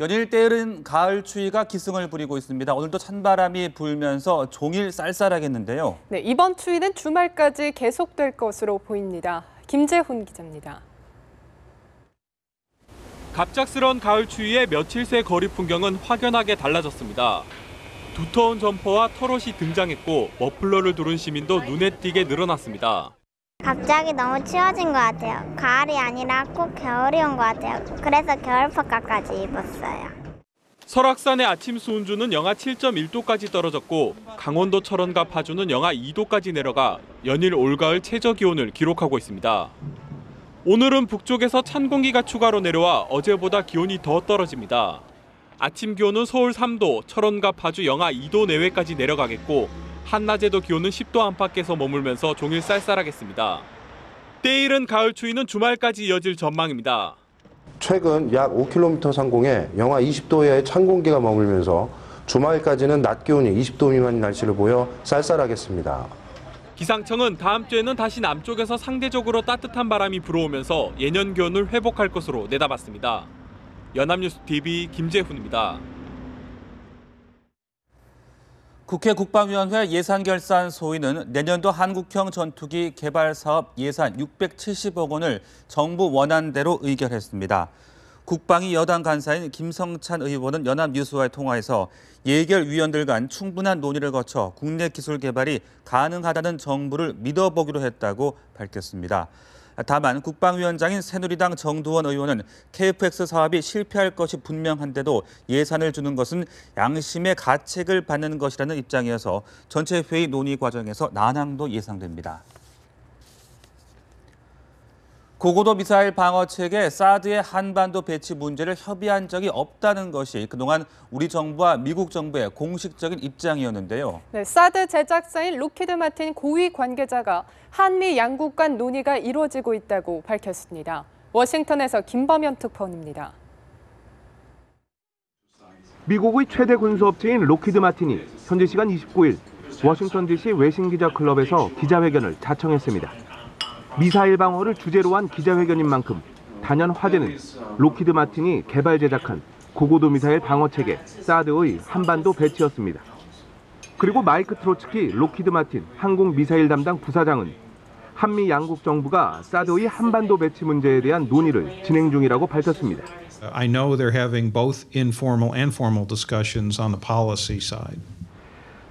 연일 때이른 가을 추위가 기승을 부리고 있습니다. 오늘도 찬바람이 불면서 종일 쌀쌀하겠는데요. 네, 이번 추위는 주말까지 계속될 것으로 보입니다. 김재훈 기자입니다. 갑작스런 가을 추위에 며칠 새 거리 풍경은 확연하게 달라졌습니다. 두터운 점퍼와 털옷이 등장했고 머플러를 두른 시민도 눈에 띄게 늘어났습니다. 갑자기 너무 추워진 것 같아요. 가을이 아니라 꼭 겨울이 온 것 같아요. 그래서 겨울 파카까지 입었어요. 설악산의 아침 수온주는 영하 7.1도까지 떨어졌고 강원도 철원과 파주는 영하 2도까지 내려가 연일 올가을 최저 기온을 기록하고 있습니다. 오늘은 북쪽에서 찬 공기가 추가로 내려와 어제보다 기온이 더 떨어집니다. 아침 기온은 서울 3도, 철원과 파주 영하 2도 내외까지 내려가겠고 한낮에도 기온은 10도 안팎에서 머물면서 종일 쌀쌀하겠습니다. 때이른 가을 추위는 주말까지 이어질 전망입니다. 최근 약 5km 상공에 영하 20도의 찬 공기가 머물면서 주말까지는 낮 기온이 20도 미만인 날씨를 보여 쌀쌀하겠습니다. 기상청은 다음 주에는 다시 남쪽에서 상대적으로 따뜻한 바람이 불어오면서 예년 기온을 회복할 것으로 내다봤습니다. 연합뉴스 TV 김재훈입니다. 국회 국방위원회 예산결산 소위는 내년도 한국형 전투기 개발 사업 예산 670억 원을 정부 원안대로 의결했습니다. 국방위 여당 간사인 김성찬 의원은 연합뉴스와의 통화에서 예결위원들 간 충분한 논의를 거쳐 국내 기술 개발이 가능하다는 정부를 믿어보기로 했다고 밝혔습니다. 다만 국방위원장인 새누리당 정두원 의원은 KF-X 사업이 실패할 것이 분명한데도 예산을 주는 것은 양심의 가책을 받는 것이라는 입장이어서 전체 회의 논의 과정에서 난항도 예상됩니다. 고고도 미사일 방어 체계 사드의 한반도 배치 문제를 협의한 적이 없다는 것이 그동안 우리 정부와 미국 정부의 공식적인 입장이었는데요. 네, 사드 제작사인 로키드 마틴 고위 관계자가 한미 양국 간 논의가 이루어지고 있다고 밝혔습니다. 워싱턴에서 김범현 특파원입니다. 미국의 최대 군수업체인 로키드 마틴이 현지 시간 29일 워싱턴 DC 외신기자 클럽에서 기자회견을 자청했습니다. 미사일 방어를 주제로 한 기자회견인 만큼 단연 화제는 로키드 마틴이 개발 제작한 고고도 미사일 방어 체계 사드의 한반도 배치였습니다. 그리고 마이크 트로츠키 로키드 마틴 항공 미사일 담당 부사장은 한미 양국 정부가 사드의 한반도 배치 문제에 대한 논의를 진행 중이라고 밝혔습니다. I know they're having both informal and formal discussions on the policy side.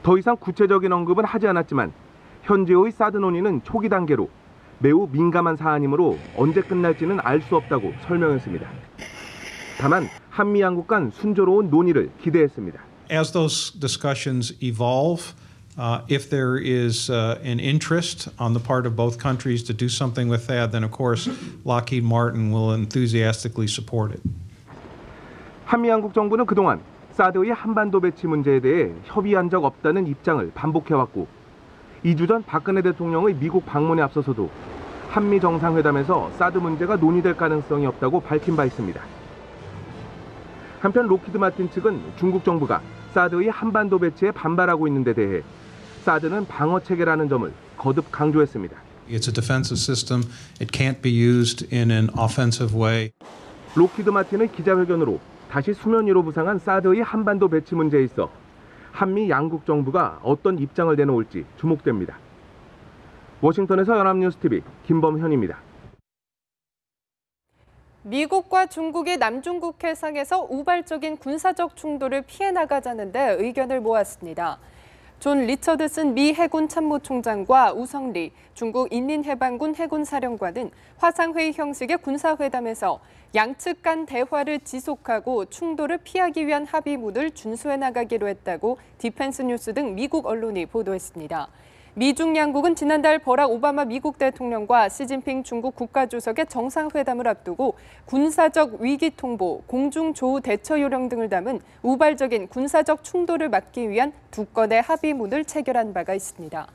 더 이상 구체적인 언급은 하지 않았지만 현재의 사드 논의는 초기 단계로 매우 민감한 사안이므로 언제 끝날지는 알 수 없다고 설명했습니다. 다만 한미 양국 간 순조로운 논의를 기대했습니다. As those discussions evolve, if there is an interest on the part of both countries to do something with that, then of course Lockheed Martin will enthusiastically support it. 한미 양국 정부는 그동안 사드의 한반도 배치 문제에 대해 협의한 적 없다는 입장을 반복해왔고 2주 전 박근혜 대통령의 미국 방문에 앞서서도 한미 정상회담에서 사드 문제가 논의될 가능성이 없다고 밝힌 바 있습니다. 한편 로키드 마틴 측은 중국 정부가 사드의 한반도 배치에 반발하고 있는 데 대해 사드는 방어 체계라는 점을 거듭 강조했습니다. It's a defensive system. It can't be used in an offensive way. 로키드 마틴의 기자회견으로 다시 수면 위로 부상한 사드의 한반도 배치 문제에 있어 한미 양국 정부가 어떤 입장을 내놓을지 주목됩니다. 워싱턴에서 연합뉴스TV 김범현입니다. 미국과 중국이 남중국 해상에서 우발적인 군사적 충돌을 피해 나가자는데 의견을 모았습니다. 존 리처드슨 미 해군 참모총장과 우성리 중국 인민해방군 해군사령관은 화상회의 형식의 군사회담에서 양측 간 대화를 지속하고 충돌을 피하기 위한 합의문을 준수해 나가기로 했다고 디펜스 뉴스 등 미국 언론이 보도했습니다. 미중 양국은 지난달 버락 오바마 미국 대통령과 시진핑 중국 국가주석의 정상회담을 앞두고 군사적 위기 통보, 공중조우 대처 요령 등을 담은 우발적인 군사적 충돌을 막기 위한 두 건의 합의문을 체결한 바가 있습니다.